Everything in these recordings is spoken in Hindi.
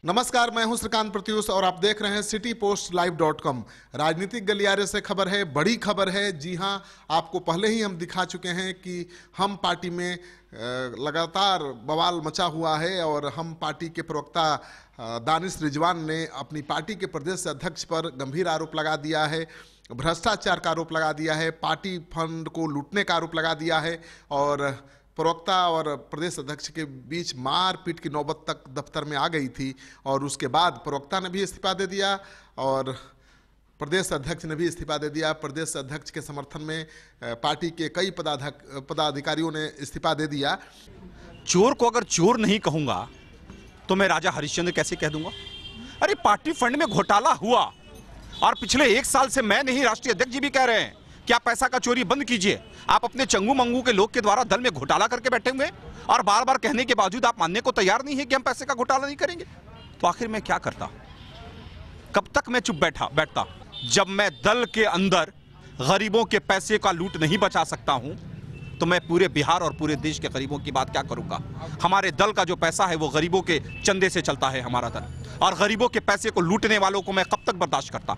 नमस्कार, मैं हूं श्रीकांत प्रत्युष और आप देख रहे हैं citypostlive.com। राजनीतिक गलियारे से खबर है, बड़ी खबर है। जी हां, आपको पहले ही हम दिखा चुके हैं कि हम पार्टी में लगातार बवाल मचा हुआ है और हम पार्टी के प्रवक्ता दानिश रिजवान ने अपनी पार्टी के प्रदेश अध्यक्ष पर गंभीर आरोप लगा दिया है, भ्रष्टाचार का आरोप लगा दिया है, पार्टी फंड को लूटने का आरोप लगा दिया है और प्रवक्ता और प्रदेश अध्यक्ष के बीच मारपीट की नौबत तक दफ्तर में आ गई थी। और उसके बाद प्रवक्ता ने भी इस्तीफा दे दिया और प्रदेश अध्यक्ष ने भी इस्तीफा दे दिया। प्रदेश अध्यक्ष के समर्थन में पार्टी के कई पदाधिकारियों ने इस्तीफा दे दिया। चोर को अगर चोर नहीं कहूंगा तो मैं राजा हरिश्चंद्र कैसे कह दूंगा? अरे पार्टी फंड में घोटाला हुआ और पिछले 1 साल से मैं नहीं, राष्ट्रीय अध्यक्ष जी भी कह रहे हैं कि आप पैसा का चोरी बंद कीजिए। आप अपने चंगू मंगू के लोग के द्वारा दल में घोटाला करके बैठे हुए और बार बार कहने के बावजूद आप मानने को तैयार नहीं है कि हम पैसे का घोटाला नहीं करेंगे। तो आखिर मैं क्या करता? कब तक मैं चुप बैठता? जब मैं दल के अंदर गरीबों के पैसे का लूट नहीं बचा सकता हूं तो मैं पूरे बिहार और पूरे देश के गरीबों की बात क्या करूंगा? हमारे दल का जो पैसा है वो गरीबों के चंदे से चलता है हमारा दल, और गरीबों के पैसे को लूटने वालों को मैं कब तक बर्दाश्त करता?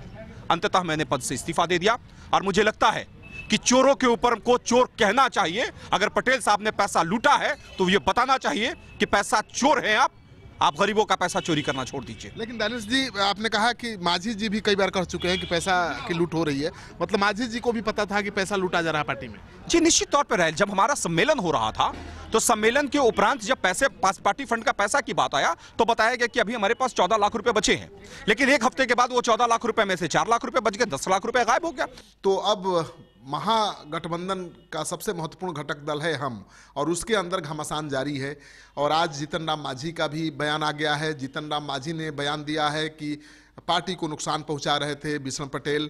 अंततः मैंने पद से इस्तीफा दे दिया और मुझे लगता है कि चोरों के ऊपर को चोर कहना चाहिए। अगर पटेल साहब ने पैसा लूटा है तो ये बताना चाहिए कि पैसा चोर है, आप गरीबों का पैसा चोरी करना छोड़ दीजिए। लेकिन दानिश जी, आपने कहा कि मांझी जी भी कई बार कह चुके हैं कि पैसा की लूट हो रही है, मतलब मांझी जी को भी पता था कि पैसा लूटा जा रहा है पार्टी में? जी निश्चित तौर पर है। जब हमारा सम्मेलन हो रहा था तो सम्मेलन के उपरांत जब पार्टी फंड का पैसा की बात आया तो बताया गया कि अभी हमारे पास 14 लाख रुपए बचे हैं, लेकिन 1 हफ्ते के बाद वो 14 लाख रुपए में से 4 लाख रुपए बच गए, 10 लाख रुपए गायब हो गया। तो अब महागठबंधन का सबसे महत्वपूर्ण घटक दल है हम, और उसके अंदर घमासान जारी है। और आज जीतन राम मांझी का भी बयान आ गया है। जीतन राम मांझी ने बयान दिया है कि पार्टी को नुकसान पहुंचा रहे थे बिशन पटेल।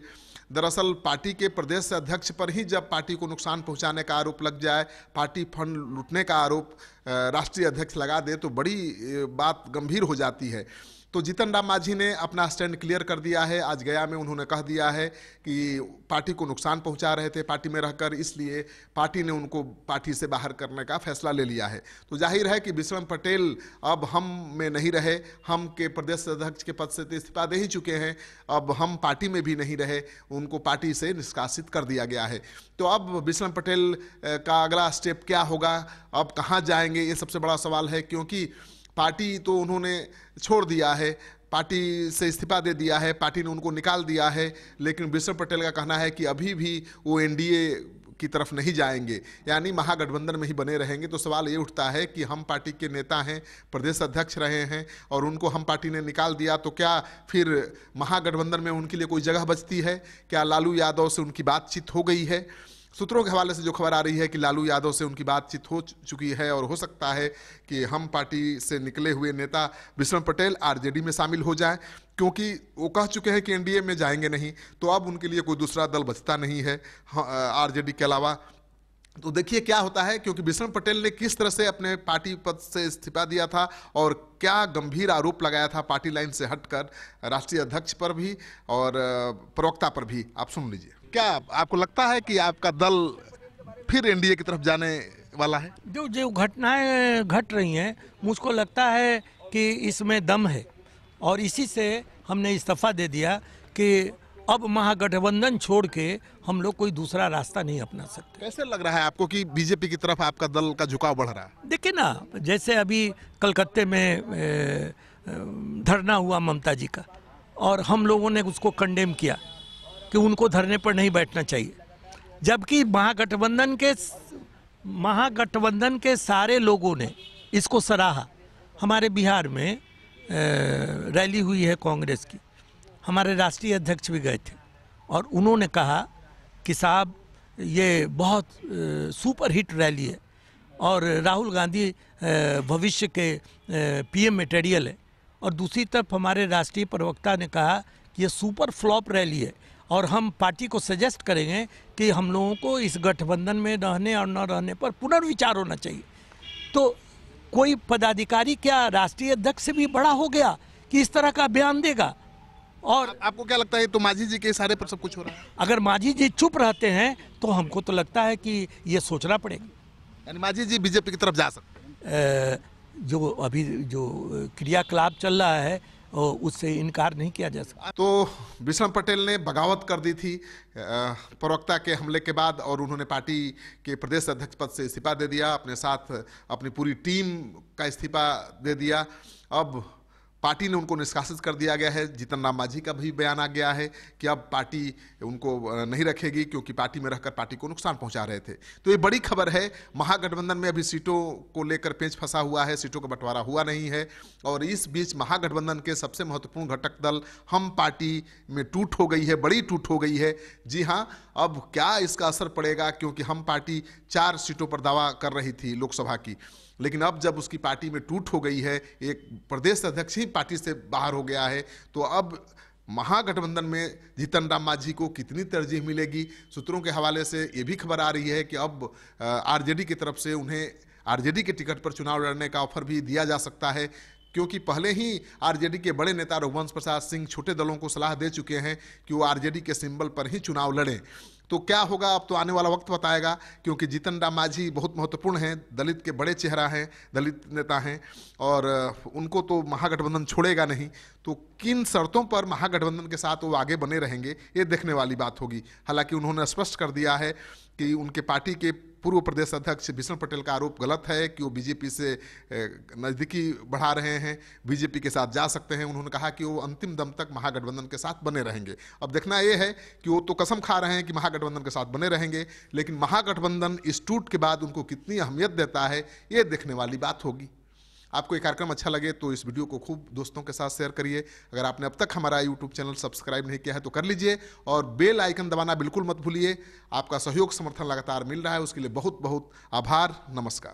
दरअसल पार्टी के प्रदेश अध्यक्ष पर ही जब पार्टी को नुकसान पहुंचाने का आरोप लग जाए, पार्टी फंड लूटने का आरोप राष्ट्रीय अध्यक्ष लगा दे तो बड़ी बात गंभीर हो जाती है। तो जीतन राम मांझी ने अपना स्टैंड क्लियर कर दिया है। आज गया में उन्होंने कह दिया है कि पार्टी को नुकसान पहुंचा रहे थे पार्टी में रहकर, इसलिए पार्टी ने उनको पार्टी से बाहर करने का फैसला ले लिया है। तो जाहिर है कि बिशन पटेल अब हम में नहीं रहे। हम के प्रदेश अध्यक्ष के पद से तो इस्तीफा दे ही चुके हैं, अब हम पार्टी में भी नहीं रहे, उनको पार्टी से निष्कासित कर दिया गया है। तो अब बिशन पटेल का अगला स्टेप क्या होगा, अब कहाँ जाएंगे, ये सबसे बड़ा सवाल है। क्योंकि पार्टी तो उन्होंने छोड़ दिया है, पार्टी से इस्तीफा दे दिया है, पार्टी ने उनको निकाल दिया है, लेकिन बिशन पटेल का कहना है कि अभी भी वो एनडीए की तरफ नहीं जाएंगे, यानी महागठबंधन में ही बने रहेंगे। तो सवाल ये उठता है कि हम पार्टी के नेता हैं, प्रदेश अध्यक्ष रहे हैं और उनको हम पार्टी ने निकाल दिया, तो क्या फिर महागठबंधन में उनके लिए कोई जगह बचती है? क्या लालू यादव से उनकी बातचीत हो गई है? सूत्रों के हवाले से जो खबर आ रही है कि लालू यादव से उनकी बातचीत हो चुकी है और हो सकता है कि हम पार्टी से निकले हुए नेता बिशन पटेल आरजेडी में शामिल हो जाएं, क्योंकि वो कह चुके हैं कि एनडीए में जाएंगे नहीं, तो अब उनके लिए कोई दूसरा दल बचता नहीं है आरजेडी के अलावा। तो देखिए क्या होता है, क्योंकि बिशन पटेल ने किस तरह से अपने पार्टी पद से इस्तीफा दिया था और क्या गंभीर आरोप लगाया था पार्टी लाइन से हटकर राष्ट्रीय अध्यक्ष पर भी और प्रवक्ता पर भी। आप सुन लीजिए। क्या आपको लगता है कि आपका दल फिर एनडीए की तरफ जाने वाला है? जो घटनाएं घट रही हैं, मुझको लगता है कि इसमें दम है और इसी से हमने इस्तीफा दे दिया कि अब महागठबंधन छोड़ के हम लोग कोई दूसरा रास्ता नहीं अपना सकते। कैसे लग रहा है आपको कि बीजेपी की तरफ आपका दल का झुकाव बढ़ रहा है? देखिए ना, जैसे अभी कलकत्ते में धरना हुआ ममता जी का, और हम लोगों ने उसको कंडेम किया कि उनको धरने पर नहीं बैठना चाहिए, जबकि महागठबंधन के सारे लोगों ने इसको सराहा। हमारे बिहार में रैली हुई है कांग्रेस की, हमारे राष्ट्रीय अध्यक्ष भी गए थे और उन्होंने कहा कि साहब ये बहुत सुपर हिट रैली है और राहुल गांधी भविष्य के पीएम मटेरियल है। और दूसरी तरफ हमारे राष्ट्रीय प्रवक्ता ने कहा कि ये सुपर फ्लॉप रैली है और हम पार्टी को सजेस्ट करेंगे कि हम लोगों को इस गठबंधन में रहने और न रहने पर पुनर्विचार होना चाहिए। तो कोई पदाधिकारी क्या राष्ट्रीय अध्यक्ष से भी बड़ा हो गया कि इस तरह का बयान देगा? और आपको क्या लगता है, तो मांझी जी के इशारे पर सब कुछ हो रहा है? अगर मांझी जी चुप रहते हैं तो हमको तो लगता है कि ये सोचना पड़ेगा। यानी मांझी जी बीजेपी की तरफ जा सकते हैं? जो अभी जो क्रियाकलाप चल रहा है उससे इनकार नहीं किया जा सकता। तो विष्णु पटेल ने बगावत कर दी थी प्रवक्ता के हमले के बाद, और उन्होंने पार्टी के प्रदेश अध्यक्ष पद से इस्तीफा दे दिया, अपने साथ अपनी पूरी टीम का इस्तीफा दे दिया। अब पार्टी ने उनको निष्कासित कर दिया गया है। जीतन राम मांझी का भी बयान आ गया है कि अब पार्टी उनको नहीं रखेगी क्योंकि पार्टी में रहकर पार्टी को नुकसान पहुंचा रहे थे। तो ये बड़ी खबर है। महागठबंधन में अभी सीटों को लेकर पेंच फंसा हुआ है, सीटों का बंटवारा हुआ नहीं है, और इस बीच महागठबंधन के सबसे महत्वपूर्ण घटक दल हम पार्टी में टूट हो गई है, बड़ी टूट हो गई है। जी हाँ, अब क्या इसका असर पड़ेगा, क्योंकि हम पार्टी 4 सीटों पर दावा कर रही थी लोकसभा की, लेकिन अब जब उसकी पार्टी में टूट हो गई है, एक प्रदेश अध्यक्ष ही पार्टी से बाहर हो गया है, तो अब महागठबंधन में जीतन राम मांझी को कितनी तरजीह मिलेगी। सूत्रों के हवाले से ये भी खबर आ रही है कि अब आरजेडी की तरफ से उन्हें आरजेडी के टिकट पर चुनाव लड़ने का ऑफर भी दिया जा सकता है, क्योंकि पहले ही आरजेडी के बड़े नेता रघुवंश प्रसाद सिंह छोटे दलों को सलाह दे चुके हैं कि वो आरजेडी के सिंबल पर ही चुनाव लड़ें। तो क्या होगा अब तो आने वाला वक्त बताएगा, क्योंकि जीतन राम मांझी बहुत महत्वपूर्ण हैं, दलित के बड़े चेहरा हैं, दलित नेता हैं, और उनको तो महागठबंधन छोड़ेगा नहीं। तो किन शर्तों पर महागठबंधन के साथ वो आगे बने रहेंगे, ये देखने वाली बात होगी। हालांकि उन्होंने स्पष्ट कर दिया है कि उनके पार्टी के पूर्व प्रदेश अध्यक्ष विष्णु पटेल का आरोप गलत है कि वो बीजेपी से नज़दीकी बढ़ा रहे हैं, बीजेपी के साथ जा सकते हैं। उन्होंने कहा कि वो अंतिम दम तक महागठबंधन के साथ बने रहेंगे। अब देखना ये है कि वो तो कसम खा रहे हैं कि महागठबंधन के साथ बने रहेंगे, लेकिन महागठबंधन इस टूट के बाद उनको कितनी अहमियत देता है, ये देखने वाली बात होगी। आपको ये कार्यक्रम अच्छा लगे तो इस वीडियो को खूब दोस्तों के साथ शेयर करिए। अगर आपने अब तक हमारा यूट्यूब चैनल सब्सक्राइब नहीं किया है तो कर लीजिए, और बेल आइकन दबाना बिल्कुल मत भूलिए। आपका सहयोग समर्थन लगातार मिल रहा है, उसके लिए बहुत बहुत आभार। नमस्कार।